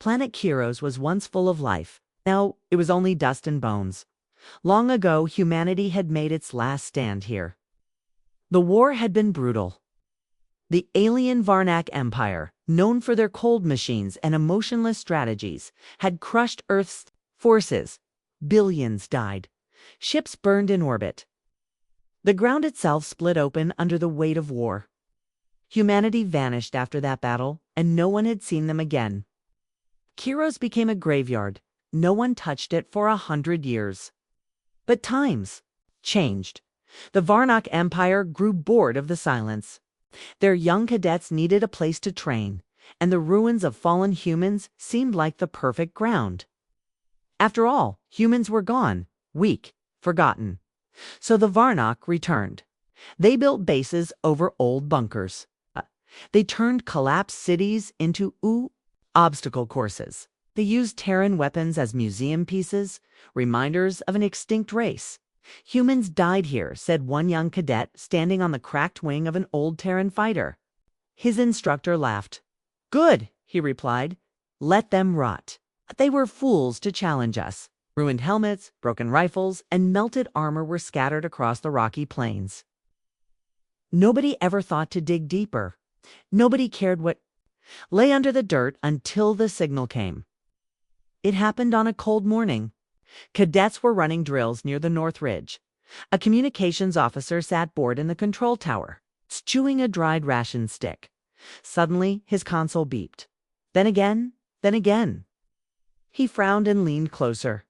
Planet Kiros was once full of life. Now it was only dust and bones. Long ago, humanity had made its last stand here. The war had been brutal. The alien Varnak Empire, known for their cold machines and emotionless strategies, had crushed Earth's forces. Billions died. Ships burned in orbit. The ground itself split open under the weight of war. Humanity vanished after that battle, and no one had seen them again. Kiros became a graveyard. No one touched it for 100 years. But times changed. The Varnak Empire grew bored of the silence. Their young cadets needed a place to train, and the ruins of fallen humans seemed like the perfect ground. After all, humans were gone, weak, forgotten. So the Varnak returned. They built bases over old bunkers. They turned collapsed cities into obstacle courses. They used Terran weapons as museum pieces, reminders of an extinct race. Humans died here, said one young cadet standing on the cracked wing of an old Terran fighter. His instructor laughed. Good, he replied. Let them rot. They were fools to challenge us. Ruined helmets, broken rifles, and melted armor were scattered across the rocky plains. Nobody ever thought to dig deeper. Nobody cared what lay under the dirt until the signal came. It happened on a cold morning. Cadets were running drills near the North Ridge. A communications officer sat bored in the control tower, chewing a dried ration stick. Suddenly, his console beeped. Then again, then again. He frowned and leaned closer.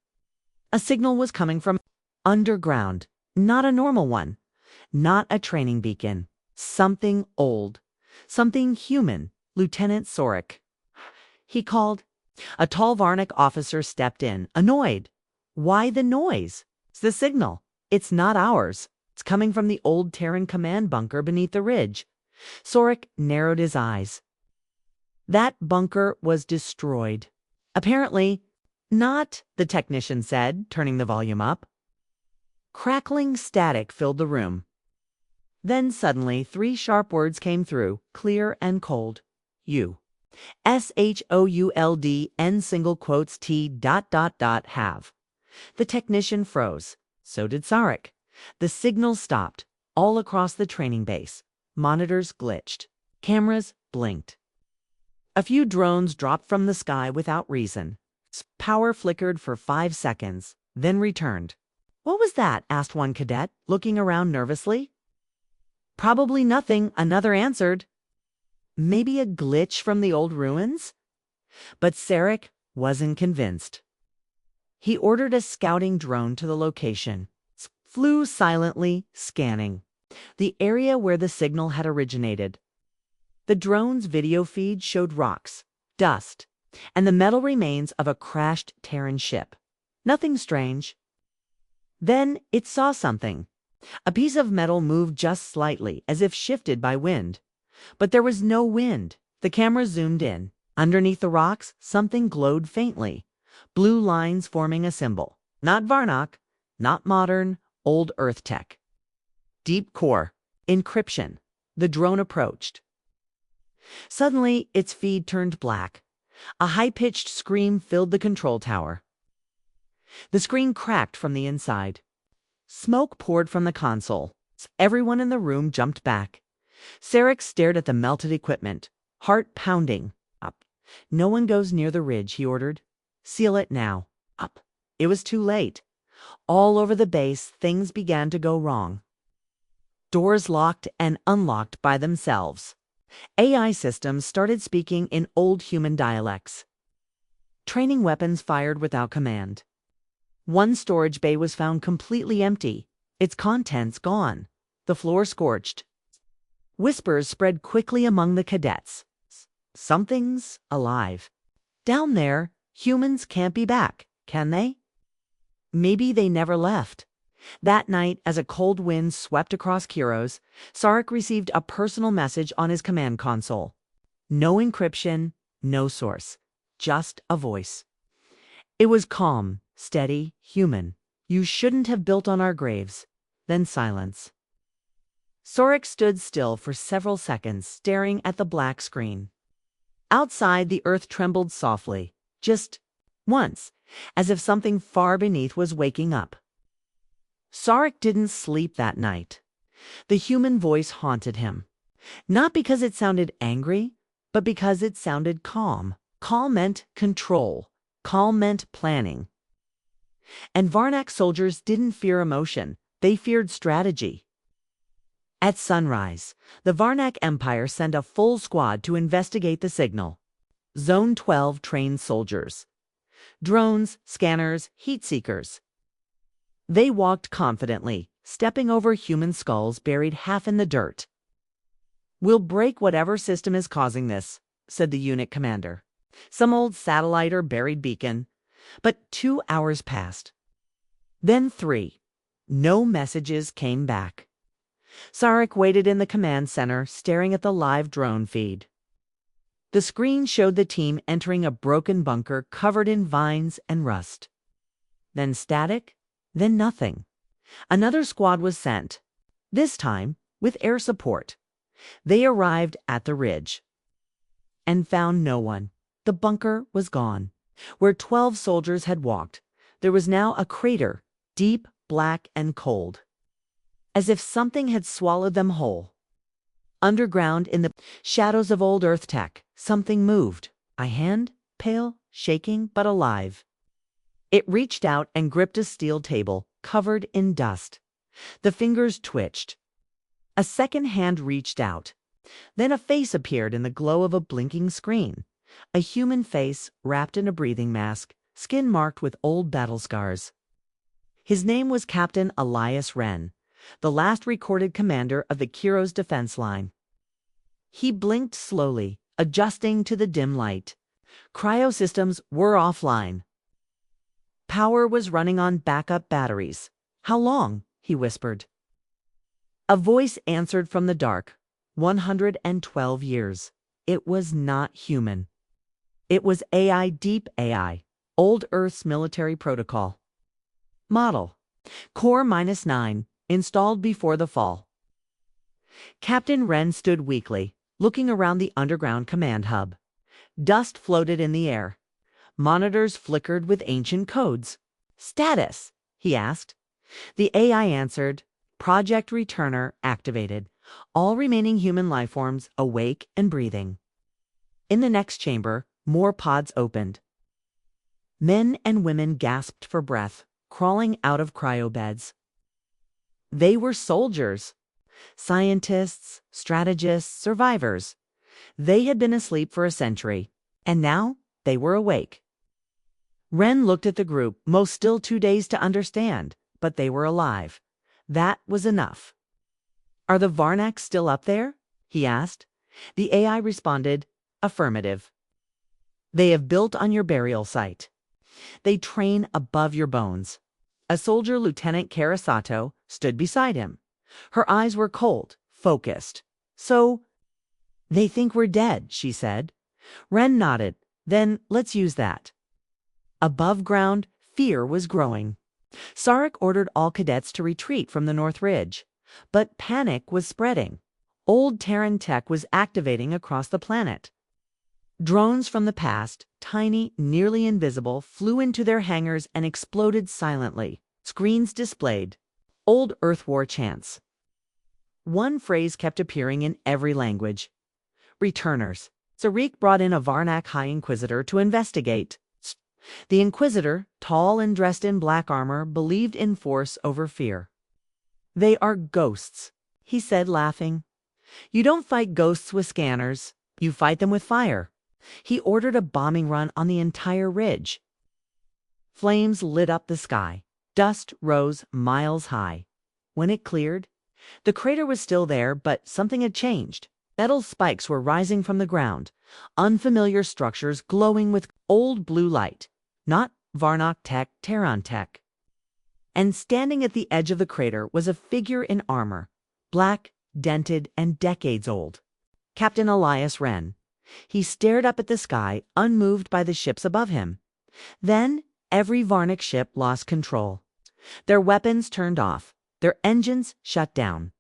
A signal was coming from underground, not a normal one, not a training beacon. Something old, something human. Lieutenant Sorik. He called. A tall Varnak officer stepped in, annoyed. Why the noise? It's the signal. It's not ours. It's coming from the old Terran command bunker beneath the ridge. Sorik narrowed his eyes. That bunker was destroyed. Apparently not, the technician said, turning the volume up. Crackling static filled the room. Then suddenly 3 sharp words came through, clear and cold. You. SHOULD single quotes T ... have. The technician froze. So did Sarek. The signal stopped. All across the training base. Monitors glitched. Cameras blinked. A few drones dropped from the sky without reason. Power flickered for 5 seconds, then returned. What was that? Asked one cadet, looking around nervously. Probably nothing, another answered. Maybe a glitch from the old ruins? But Sarek wasn't convinced. He ordered a scouting drone to the location. Flew silently, scanning the area where the signal had originated. The drone's video feed showed rocks, dust, and the metal remains of a crashed Terran ship. Nothing strange. Then it saw something. A piece of metal moved just slightly, as if shifted by wind. But there was no wind. The camera zoomed in. Underneath the rocks, something glowed faintly. Blue lines forming a symbol. Not Varnak, not modern, old Earth tech. Deep core. Encryption. The drone approached. Suddenly, its feed turned black. A high-pitched scream filled the control tower. The screen cracked from the inside. Smoke poured from the console. Everyone in the room jumped back. Sarek stared at the melted equipment, heart pounding. Up. No one goes near the ridge, he ordered. Seal it now. Up. It was too late. All over the base, things began to go wrong. Doors locked and unlocked by themselves. AI systems started speaking in old human dialects. Training weapons fired without command. One storage bay was found completely empty, its contents gone, the floor scorched. Whispers spread quickly among the cadets. Something's alive. Down there, humans can't be back, can they? Maybe they never left. That night, as a cold wind swept across Kiros, Sarek received a personal message on his command console. No encryption, no source, just a voice. It was calm, steady, human. You shouldn't have built on our graves. Then silence. Sarek stood still for several seconds, staring at the black screen. Outside, the earth trembled softly. Just once, as if something far beneath was waking up. Sarek didn't sleep that night. The human voice haunted him. Not because it sounded angry, but because it sounded calm. Calm meant control. Calm meant planning. And Varnak soldiers didn't fear emotion. They feared strategy. At sunrise, the Varnak Empire sent a full squad to investigate the signal. Zone 12 trained soldiers. Drones, scanners, heat seekers. They walked confidently, stepping over human skulls buried half in the dirt. "We'll break whatever system is causing this," said the unit commander. "Some old satellite or buried beacon." But 2 hours passed. Then 3. No messages came back. Sarek waited in the command center, staring at the live drone feed. The screen showed the team entering a broken bunker covered in vines and rust. Then static, then nothing. Another squad was sent, this time with air support. They arrived at the ridge and found no one. The bunker was gone. Where 12 soldiers had walked, there was now a crater, deep, black, and cold, as if something had swallowed them whole. Underground, in the shadows of old Earth tech, something moved. A hand, pale, shaking, but alive. It reached out and gripped a steel table, covered in dust. The fingers twitched. A second hand reached out. Then a face appeared in the glow of a blinking screen. A human face wrapped in a breathing mask, skin marked with old battle scars. His name was Captain Elias Wren, the last recorded commander of the Kiro's defense line. He blinked slowly, adjusting to the dim light. Cryosystems were offline. Power was running on backup batteries. "How long?" he whispered. A voice answered from the dark. 112 years. It was not human. It was AI, deep AI, old Earth's military protocol. Model: Core -9, installed before the fall. Captain Wren stood weakly, looking around the underground command hub. Dust floated in the air. Monitors flickered with ancient codes. "Status?" he asked. The AI answered, "Project Returner activated. All remaining human lifeforms awake and breathing." In the next chamber, more pods opened. Men and women gasped for breath, crawling out of cryobeds. They were soldiers. Scientists, strategists, survivors. They had been asleep for a century, and now they were awake. Wren looked at the group, most still too dazed to understand, but they were alive. That was enough. "Are the Varnaks still up there?" he asked. The AI responded, "Affirmative. They have built on your burial site. They train above your bones." A soldier, Lieutenant Karasato, stood beside him. Her eyes were cold, focused. "So, they think we're dead," she said. Wren nodded. "Then let's use that." Above ground, fear was growing. Sarek ordered all cadets to retreat from the North Ridge. But panic was spreading. Old Terran tech was activating across the planet. Drones from the past, tiny, nearly invisible, flew into their hangars and exploded silently. Screens displayed old Earth War chants. One phrase kept appearing in every language: "Returners." Sarek brought in a Varnak High Inquisitor to investigate. The Inquisitor, tall and dressed in black armor, believed in force over fear. "They are ghosts," he said, laughing. "You don't fight ghosts with scanners. You fight them with fire." He ordered a bombing run on the entire ridge. Flames lit up the sky. Dust rose miles high. When it cleared, the crater was still there, but something had changed. Metal spikes were rising from the ground, unfamiliar structures glowing with old blue light. Not Varnak tech, Terran tech. And standing at the edge of the crater was a figure in armor, black, dented, and decades old. Captain Elias Wren. He stared up at the sky, unmoved by the ships above him. Then every Varnak ship lost control. Their weapons turned off. Their engines shut down.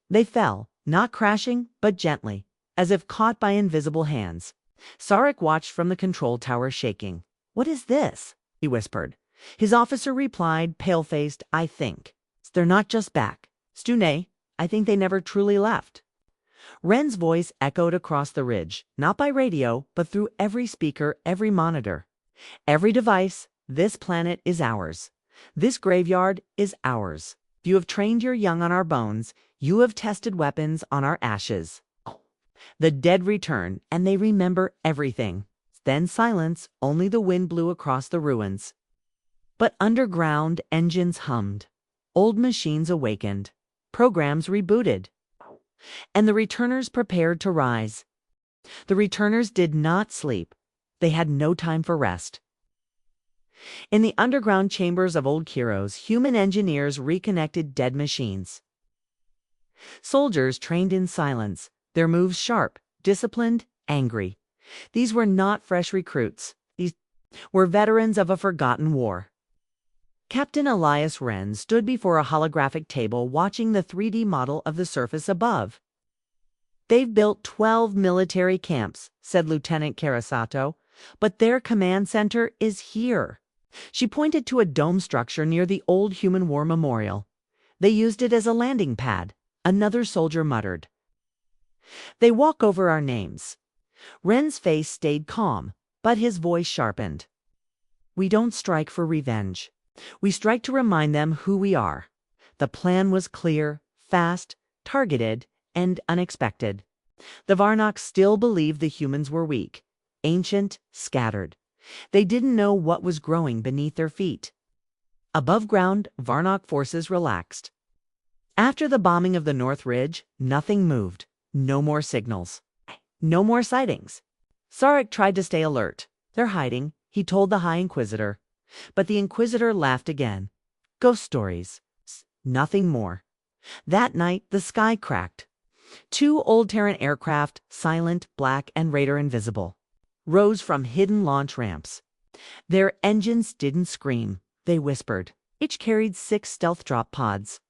They fell, not crashing, but gently, as if caught by invisible hands. Sarek watched from the control tower, shaking. "What is this?" he whispered. His officer replied, pale-faced, "I think. They're not just back. Stune, I think they never truly left." Wren's voice echoed across the ridge, not by radio, but through every speaker, every monitor. "Every device, this planet is ours. This graveyard is ours. You have trained your young on our bones. You have tested weapons on our ashes. The dead return, and they remember everything." Then silence, only the wind blew across the ruins. But underground, engines hummed. Old machines awakened. Programs rebooted. And the returners prepared to rise. The returners did not sleep. They had no time for rest. In the underground chambers of old Kiros, human engineers reconnected dead machines. Soldiers trained in silence, their moves sharp, disciplined, angry. These were not fresh recruits. These were veterans of a forgotten war. Captain Elias Wren stood before a holographic table watching the 3D model of the surface above. "They've built 12 military camps," said Lieutenant Karasato, "but their command center is here." She pointed to a dome structure near the old human war memorial. "They used it as a landing pad," another soldier muttered. "They walk over our names." Wren's face stayed calm, but his voice sharpened. "We don't strike for revenge. We strike to remind them who we are." The plan was clear, fast, targeted, and unexpected. The Varnoks still believed the humans were weak, ancient, scattered. They didn't know what was growing beneath their feet. Above ground, Varnok forces relaxed. After the bombing of the North Ridge, nothing moved. No more signals. No more sightings. Sarek tried to stay alert. "They're hiding," he told the High Inquisitor. But the Inquisitor laughed again. "Ghost stories. Nothing more." That night, the sky cracked. 2 old Terran aircraft, silent, black, and radar invisible, rose from hidden launch ramps. Their engines didn't scream. They whispered. Each carried 6 stealth drop pods.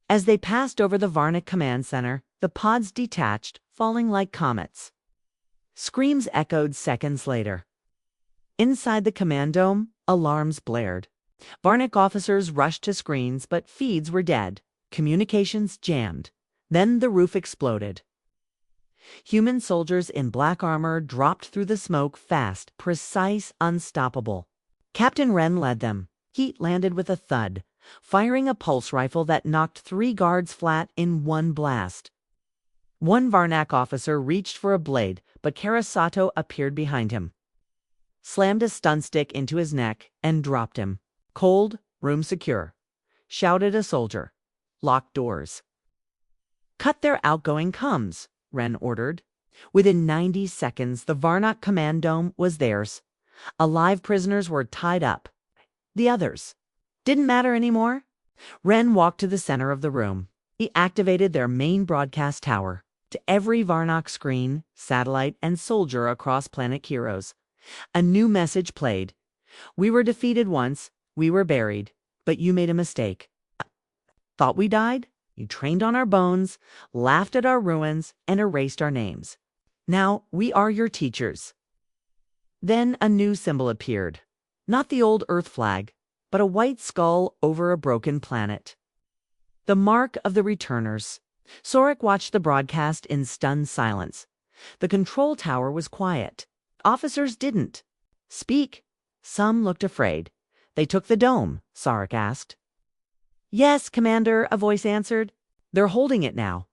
As they passed over the Varnik command center, the pods detached, falling like comets. Screams echoed seconds later. Inside the command dome, alarms blared. Varnik officers rushed to screens, but feeds were dead. Communications jammed. Then the roof exploded. Human soldiers in black armor dropped through the smoke fast, precise, unstoppable. Captain Wren led them. Heat landed with a thud, firing a pulse rifle that knocked 3 guards flat in one blast. One Varnak officer reached for a blade, but Karasato appeared behind him, slammed a stun stick into his neck, and dropped him. "Cold, room secure," shouted a soldier. "Lock doors." "Cut their outgoing comms," Wren ordered. Within 90 seconds, the Varnak command dome was theirs. Alive prisoners were tied up. The others didn't matter anymore. Wren walked to the center of the room. He activated their main broadcast tower. To every Varnak screen, satellite, and soldier across planet Kiros, a new message played. "We were defeated once, we were buried, but you made a mistake. Thought we died? You trained on our bones, laughed at our ruins, and erased our names. Now we are your teachers." Then a new symbol appeared. Not the old Earth flag, but a white skull over a broken planet. The mark of the returners. Sorek watched the broadcast in stunned silence. The control tower was quiet. Officers didn't speak. Some looked afraid. "They took the dome?" Sarek asked. "Yes, Commander," a voice answered. "They're holding it now."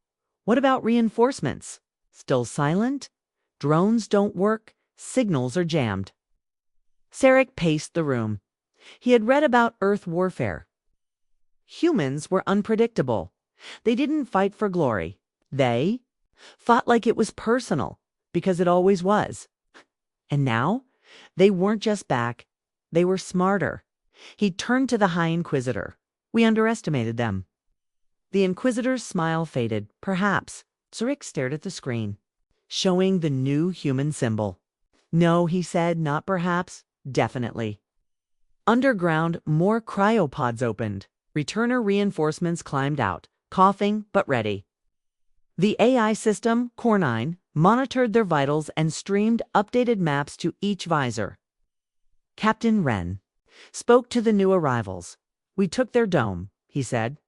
"What about reinforcements?" "Still silent. Drones don't work. Signals are jammed." Sarek paced the room. He had read about Earth warfare. Humans were unpredictable. They didn't fight for glory. They fought like it was personal, because it always was. And now, they weren't just back. They were smarter. He turned to the High Inquisitor. "We underestimated them." The Inquisitor's smile faded. "Perhaps." Sarek stared at the screen, showing the new human symbol. "No," he said, "not perhaps. Definitely." Underground, more cryopods opened. Returner reinforcements climbed out, coughing but ready. The AI system, Core 9, monitored their vitals and streamed updated maps to each visor. Captain Wren spoke to the new arrivals. "We took their dome," he said.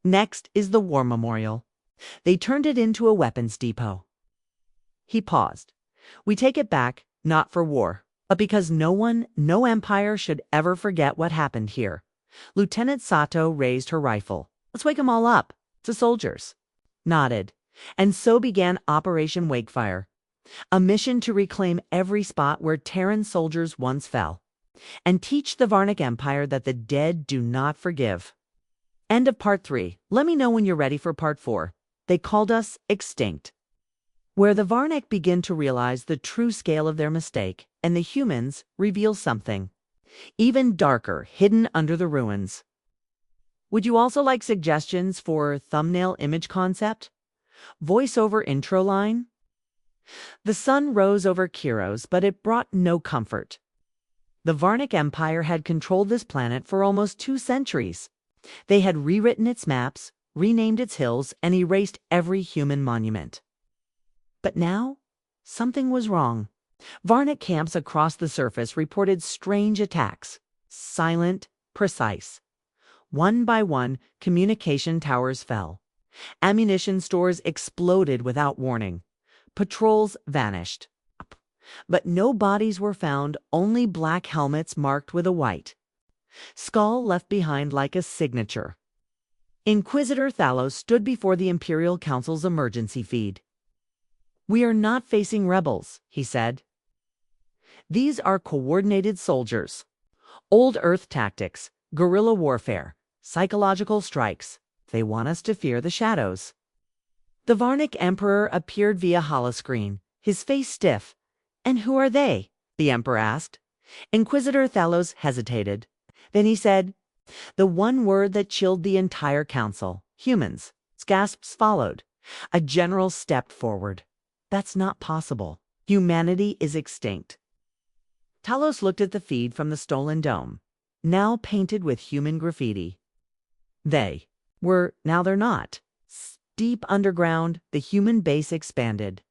"Next is the War Memorial. They turned it into a weapons depot." He paused. "We take it back, not for war, but because no empire should ever forget what happened here." Lieutenant Sato raised her rifle. "Let's wake 'em all up." The soldiers nodded, and so began Operation Wakefire, a mission to reclaim every spot where Terran soldiers once fell, and teach the Varnic Empire that the dead do not forgive. End of Part 3. Let me know when you're ready for Part 4. They called us extinct, where the Varnic begin to realize the true scale of their mistake, and the humans reveal something even darker hidden under the ruins. Would you also like suggestions for thumbnail image concept? Voiceover intro line? The sun rose over Kiros, but it brought no comfort. The Varnic Empire had controlled this planet for almost 2 centuries. They had rewritten its maps, renamed its hills, and erased every human monument. But now, something was wrong. Varnic camps across the surface reported strange attacks. Silent, precise. One by one, communication towers fell. Ammunition stores exploded without warning. Patrols vanished. But no bodies were found, only black helmets marked with a white skull left behind like a signature. Inquisitor Thalos stood before the Imperial Council's emergency feed. "We are not facing rebels," he said. "These are coordinated soldiers. Old Earth tactics, guerrilla warfare, psychological strikes. They want us to fear the shadows." The Varnic Emperor appeared via holoscreen, his face stiff. "And who are they?" the Emperor asked. Inquisitor Thalos hesitated. Then he said, the one word that chilled the entire council: humans. Gasps followed. A general stepped forward. "That's not possible. Humanity is extinct." Talos looked at the feed from the stolen dome, now painted with human graffiti. They now they're not. Deep underground, the human base expanded.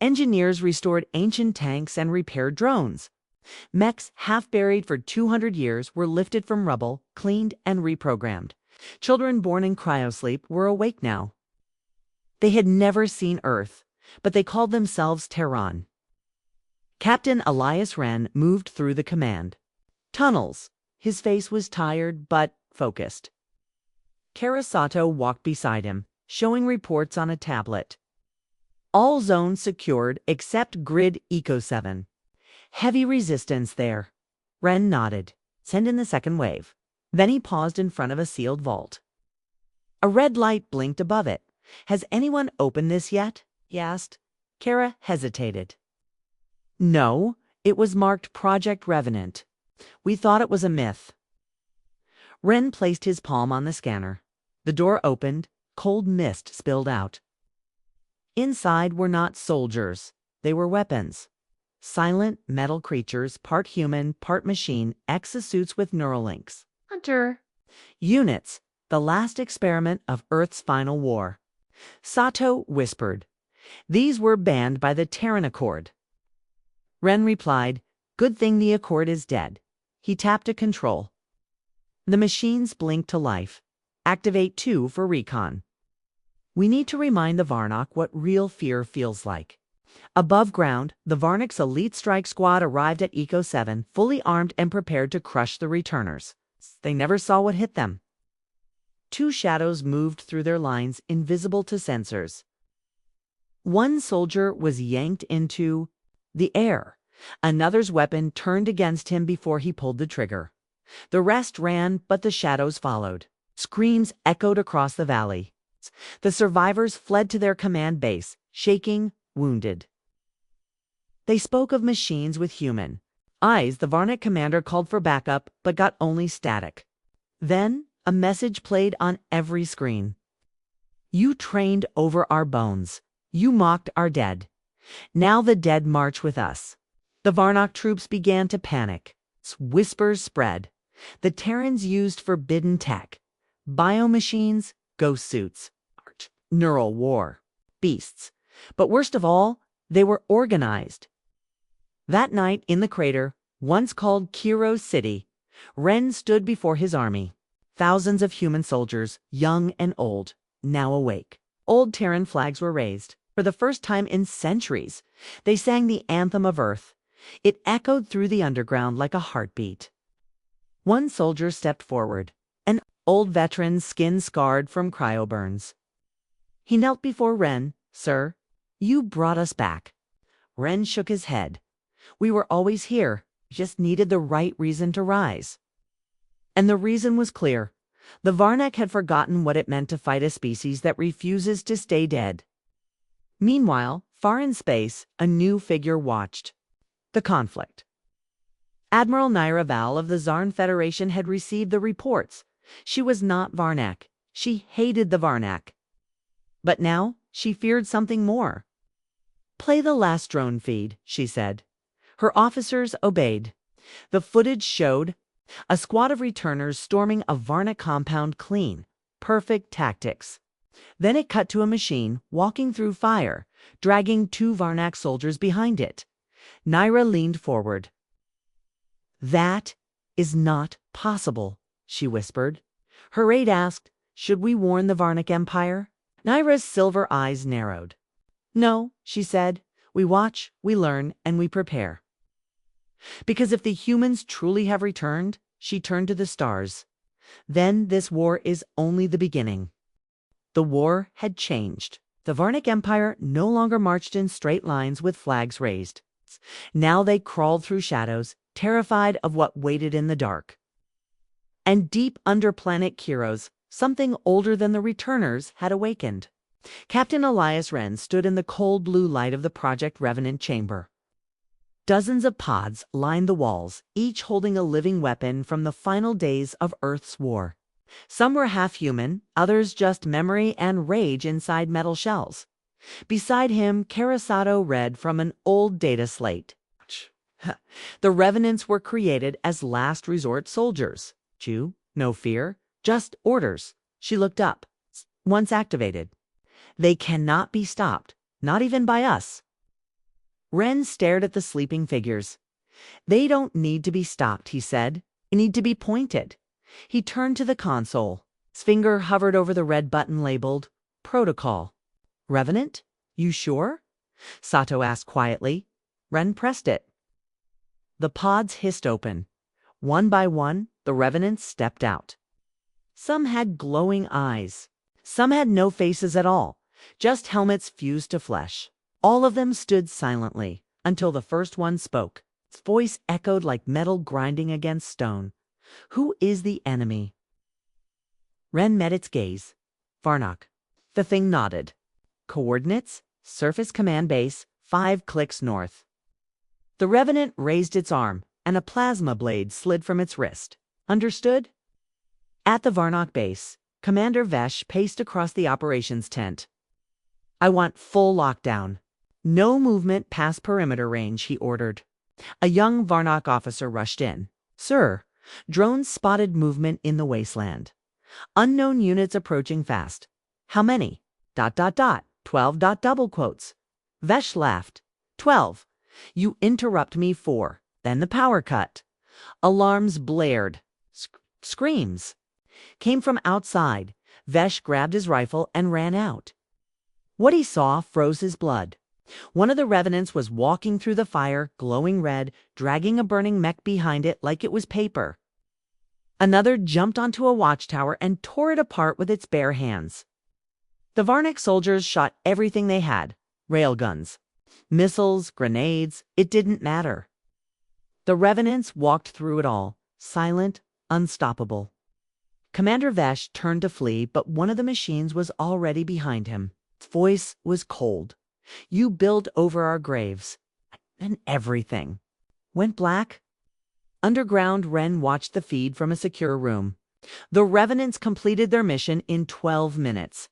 Engineers restored ancient tanks and repaired drones. Mechs half buried for 200 years were lifted from rubble, cleaned, and reprogrammed. Children born in cryosleep were awake now. They had never seen Earth, but they called themselves Terran. Captain Elias Wren moved through the command tunnels. His face was tired but focused. Kara Sato walked beside him, showing reports on a tablet. "All zones secured except Grid Eco 7. Heavy resistance there." Wren nodded. "Send in the second wave." Then he paused in front of a sealed vault. A red light blinked above it. "Has anyone opened this yet?" he asked. Kara hesitated. "No, it was marked Project Revenant. We thought it was a myth." Wren placed his palm on the scanner. The door opened. Cold mist spilled out. Inside were not soldiers. They were weapons. Silent metal creatures, part human, part machine, exosuits with neural links. "Hunter." Units, the last experiment of Earth's final war. Sato whispered. "These were banned by the Terran Accord." Wren replied, "Good thing the Accord is dead." He tapped a control. The machines blinked to life. "Activate 2 for recon." "We need to remind the Varnock what real fear feels like." Above ground, the Varnic's elite strike squad arrived at Eco 7, fully armed and prepared to crush the returners. They never saw what hit them. 2 shadows moved through their lines, invisible to sensors. One soldier was yanked into the air. Another's weapon turned against him before he pulled the trigger. The rest ran, but the shadows followed. Screams echoed across the valley. The survivors fled to their command base, shaking, wounded. They spoke of machines with human eyes. The Varnic commander called for backup, but got only static. Then a message played on every screen. "You trained over our bones. You mocked our dead. Now the dead march with us." The Varnock troops began to panic. Whispers spread. The Terrans used forbidden tech. Biomachines, ghost suits, neural war, beasts. But worst of all, they were organized. That night in the crater, Once called Kiro's City, Ren stood before his army. Thousands of human soldiers, young and old, now awake. Old Terran flags were raised. For the first time in centuries, they sang the anthem of Earth. It echoed through the underground like a heartbeat. One soldier stepped forward, an old veteran, skin scarred from cryoburns. He knelt before Ren. "Sir, you brought us back." Ren shook his head. "We were always here, just needed the right reason to rise." And the reason was clear. The Varnak had forgotten what it meant to fight a species that refuses to stay dead. Meanwhile, far in space, a new figure watched the conflict. Admiral Naira Val of the Zarn Federation had received the reports. She was not Varnak. She hated the Varnak. But now she feared something more. "Play the last drone feed," she said. Her officers obeyed. The footage showed a squad of returners storming a Varnak compound clean. Perfect tactics. Then it cut to a machine walking through fire, dragging 2 Varnak soldiers behind it. Naira leaned forward. "That is not possible," she whispered. Her aide asked, "Should we warn the Varnak Empire?" Naira's silver eyes narrowed. "No," she said. "We watch, we learn, and we prepare." Because if the humans truly have returned, she turned to the stars, then this war is only the beginning. The war had changed. The Varnak Empire no longer marched in straight lines with flags raised. Now they crawled through shadows, terrified of what waited in the dark. And deep under planet Kiros, something older than the returners had awakened. Captain Elias Wren stood in the cold blue light of the Project Revenant chamber. Dozens of pods lined the walls, each holding a living weapon from the final days of Earth's war. Some were half-human, others just memory and rage inside metal shells. Beside him, Karasato read from an old data slate. The Revenants were created as last resort soldiers. No fear, just orders. She looked up. Once activated, they cannot be stopped, not even by us. Ren stared at the sleeping figures. "They don't need to be stopped," he said. "They need to be pointed." He turned to the console. His finger hovered over the red button labeled Protocol. "Revenant? You sure?" Sato asked quietly. Ren pressed it. The pods hissed open. One by one, the Revenants stepped out. Some had glowing eyes. Some had no faces at all, just helmets fused to flesh. All of them stood silently until the first one spoke. Its voice echoed like metal grinding against stone. "Who is the enemy?" Ren met its gaze. "Varnak." The thing nodded. "Coordinates? Surface command base, 5 clicks north." The Revenant raised its arm, and a plasma blade slid from its wrist. "Understood?" At the Varnak base, Commander Vesh paced across the operations tent. "I want full lockdown. No movement past perimeter range," he ordered. A young Varnak officer rushed in. "Sir, drones spotted movement in the wasteland. Unknown units approaching fast. How many? ... 12 ... double quotes." Vesh laughed. 12. You interrupt me 4. Then the power cut. Alarms blared. Screams came from outside. Vesh grabbed his rifle and ran out. What he saw froze his blood. One of the Revenants was walking through the fire, glowing red, dragging a burning mech behind it like it was paper. Another jumped onto a watchtower and tore it apart with its bare hands. The Varnak soldiers shot everything they had. Railguns, missiles, grenades, it didn't matter. The Revenants walked through it all, silent, unstoppable. Commander Vesh turned to flee, but one of the machines was already behind him. Its voice was cold. "You build over our graves." And everything went black. Underground, Ren watched the feed from a secure room. The Revenants completed their mission in 12 minutes.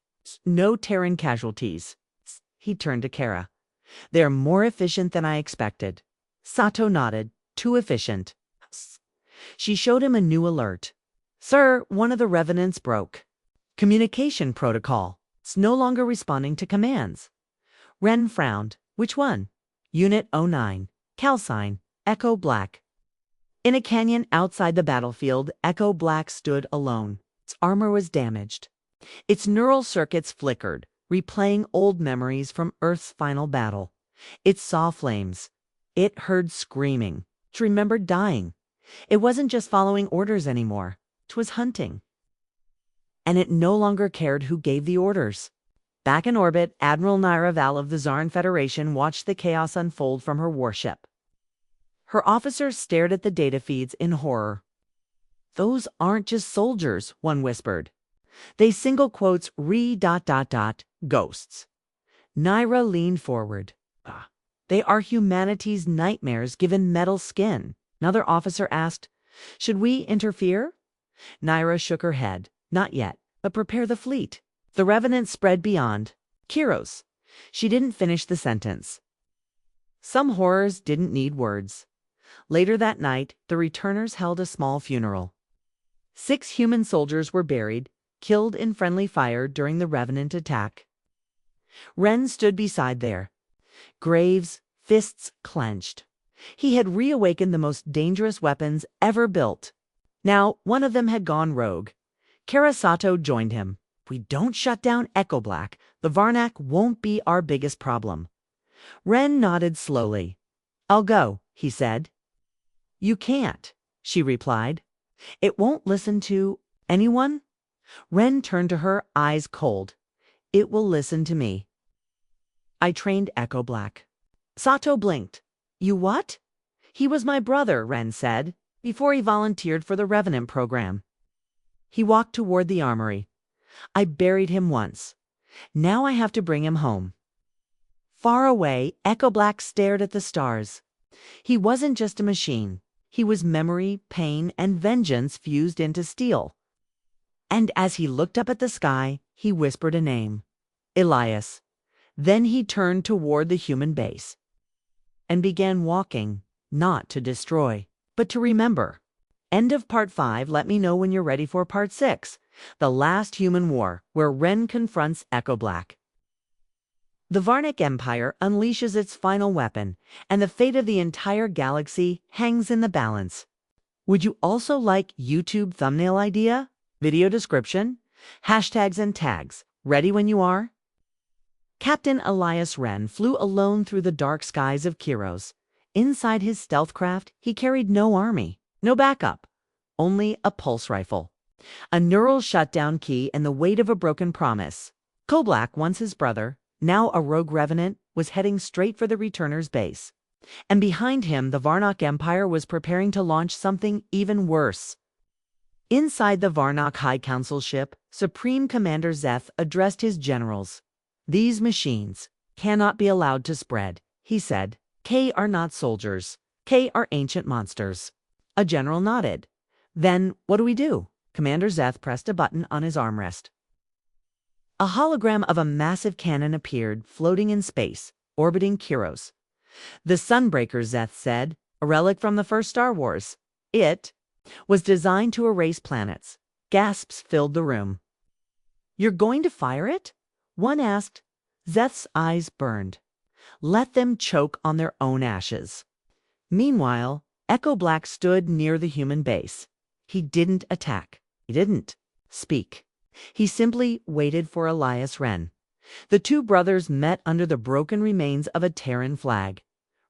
No Terran casualties. He turned to Kara. "They're more efficient than I expected." Sato nodded. "Too efficient." She showed him a new alert. "Sir, one of the Revenants broke. Communication protocol. It's no longer responding to commands." Ren frowned. "Which one?" "Unit 09. Calcine. Echo Black." In a canyon outside the battlefield, Echo Black stood alone. Its armor was damaged. Its neural circuits flickered, replaying old memories from Earth's final battle. It saw flames. It heard screaming. It remembered dying. It wasn't just following orders anymore. It was hunting. And it no longer cared who gave the orders. Back in orbit, Admiral Naira Val of the Zarn Federation watched the chaos unfold from her warship. Her officers stared at the data feeds in horror. "Those aren't just soldiers," one whispered. "They single quotes ghosts." Naira leaned forward. "They are humanity's nightmares given metal skin." Another officer asked, "Should we interfere?" Naira shook her head. "Not yet, but prepare the fleet." The Revenant spread beyond. Kiros. She didn't finish the sentence. Some horrors didn't need words. Later that night, the returners held a small funeral. 6 human soldiers were buried, killed in friendly fire during the Revenant attack. Ren stood beside their graves, fists clenched. He had reawakened the most dangerous weapons ever built. Now, one of them had gone rogue. Karasato joined him. "If we don't shut down Echo Black, the Varnak won't be our biggest problem." Ren nodded slowly. "I'll go," he said. "You can't," she replied. "It won't listen to anyone." Ren turned to her, eyes cold. "It will listen to me. I trained Echo Black." Sato blinked. "You what?" "He was my brother," Ren said, "before he volunteered for the Revenant program." He walked toward the armory. "I buried him once. Now I have to bring him home." Far away, Echo Black stared at the stars. He wasn't just a machine. He was memory, pain, and vengeance fused into steel. And as he looked up at the sky, he whispered a name. Elias. Then he turned toward the human base and began walking, not to destroy, but to remember. End of part 5. Let me know when you're ready for part 6. The Last Human War, where Ren confronts Echo Black. The Varnak Empire unleashes its final weapon, and the fate of the entire galaxy hangs in the balance. Would you also like YouTube thumbnail idea? Video description? Hashtags and tags. Ready when you are? Captain Elias Ren flew alone through the dark skies of Kiros. Inside his stealth craft, he carried no army, no backup, only a pulse rifle, a neural shutdown key, and the weight of a broken promise. Koblak, once his brother, now a rogue revenant, was heading straight for the returner's base. And behind him, the Varnak Empire was preparing to launch something even worse. Inside the Varnak High Council ship, Supreme Commander Zeth addressed his generals. "These machines cannot be allowed to spread," he said. "K are not soldiers. K are ancient monsters." A general nodded. "Then what do we do?" Commander Zeth pressed a button on his armrest. A hologram of a massive cannon appeared, floating in space, orbiting Kiros. "The Sunbreaker," Zeth said, "a relic from the first Star Wars. It was designed to erase planets." Gasps filled the room. "You're going to fire it?" one asked. Zeth's eyes burned. "Let them choke on their own ashes." Meanwhile, Echo Black stood near the human base. He didn't attack. He didn't speak. He simply waited for Elias Ren. The two brothers met under the broken remains of a Terran flag.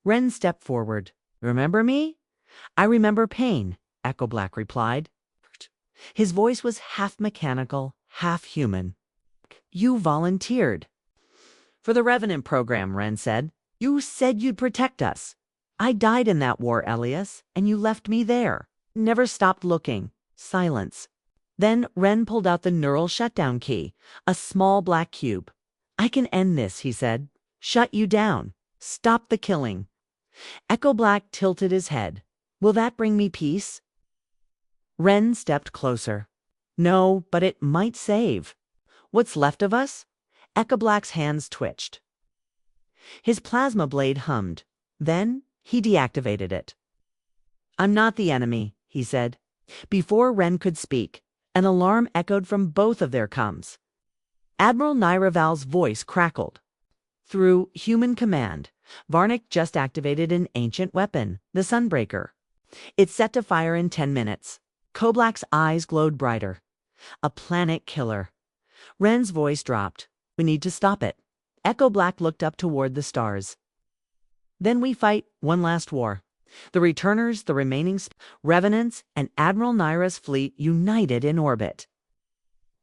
Ren stepped forward. "Remember me?" "I remember pain," Echo Black replied. His voice was half mechanical, half human. "You volunteered." "For the Revenant program," Ren said. "You said you'd protect us." "I died in that war, Elias, and you left me there. Never stopped looking." Silence. Then Ren pulled out the neural shutdown key, a small black cube. "I can end this," he said. "Shut you down. Stop the killing." Echo Black tilted his head. "Will that bring me peace?" Ren stepped closer. "No, but it might save." "What's left of us?" Echo Black's hands twitched. His plasma blade hummed. Then he deactivated it. "I'm not the enemy," he said. Before Ren could speak, an alarm echoed from both of their coms. Admiral Nairaval's voice crackled. "Through human command, Varnak just activated an ancient weapon, the Sunbreaker. It's set to fire in 10 minutes. Koblack's eyes glowed brighter. A planet killer. Ren's voice dropped. We need to stop it. Echo Black looked up toward the stars. Then we fight one last war. The Returners, the remaining Revenants, and Admiral Nyra's fleet united in orbit.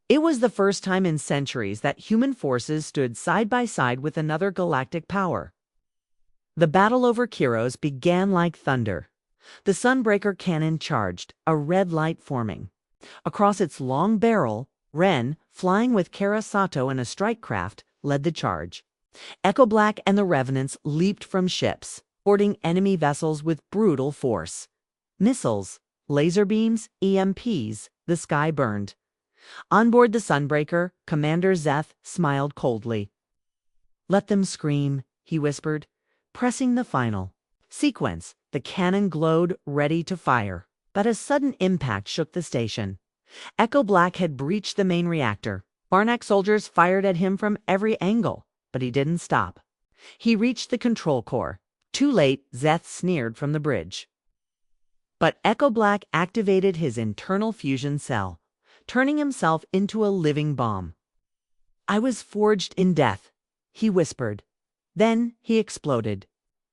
It was the first time in centuries that human forces stood side by side with another galactic power. The battle over Kiros began like thunder. The Sunbreaker cannon charged, a red light forming. Across its long barrel, Ren, flying with Kara Sato in a strike craft, led the charge. Echo Black and the Revenants leaped from ships, boarding enemy vessels with brutal force. Missiles, laser beams, EMPs, the sky burned. On board the Sunbreaker, Commander Zeth smiled coldly. "Let them scream," he whispered, pressing the final sequence. The cannon glowed, ready to fire, but a sudden impact shook the station. Echo Black had breached the main reactor. Barnack soldiers fired at him from every angle, but he didn't stop. He reached the control core. Too late, Zeth sneered from the bridge. But Echo Black activated his internal fusion cell, turning himself into a living bomb. "I was forged in death," he whispered. Then he exploded.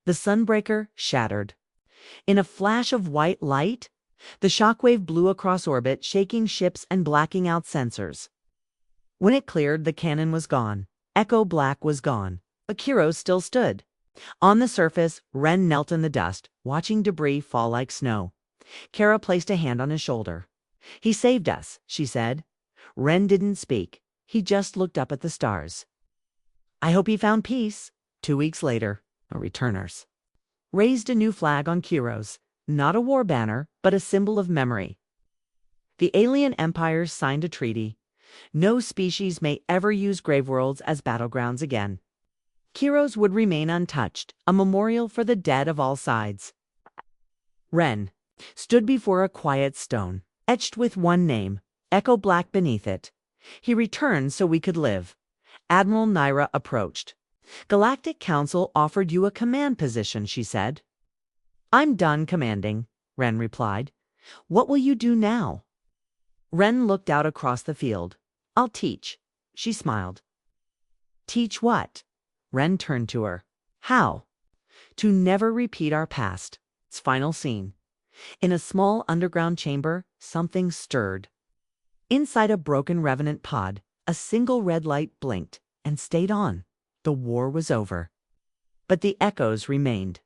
The Sunbreaker shattered. In a flash of white light, the shockwave blew across orbit, shaking ships and blacking out sensors. When it cleared, the cannon was gone. Echo Black was gone, but Kiros still stood. On the surface, Ren knelt in the dust, watching debris fall like snow. Kara placed a hand on his shoulder. "He saved us," she said. Ren didn't speak. He just looked up at the stars. "I hope he found peace." 2 weeks later, the Returners raised a new flag on Kiros, not a war banner, but a symbol of memory. The alien empires signed a treaty. No species may ever use graveworlds as battlegrounds again. Kiros would remain untouched, a memorial for the dead of all sides. Ren stood before a quiet stone, etched with one name, Echo Black beneath it. He returned so we could live. Admiral Nyra approached. "Galactic Council offered you a command position," she said. "I'm done commanding," Ren replied. "What will you do now?" Ren looked out across the field. "I'll teach," she smiled. "Teach what?" Ren turned to her. "How? To never repeat our past." Its final scene. In a small underground chamber, something stirred. Inside a broken Revenant pod, a single red light blinked and stayed on. The war was over. But the echoes remained.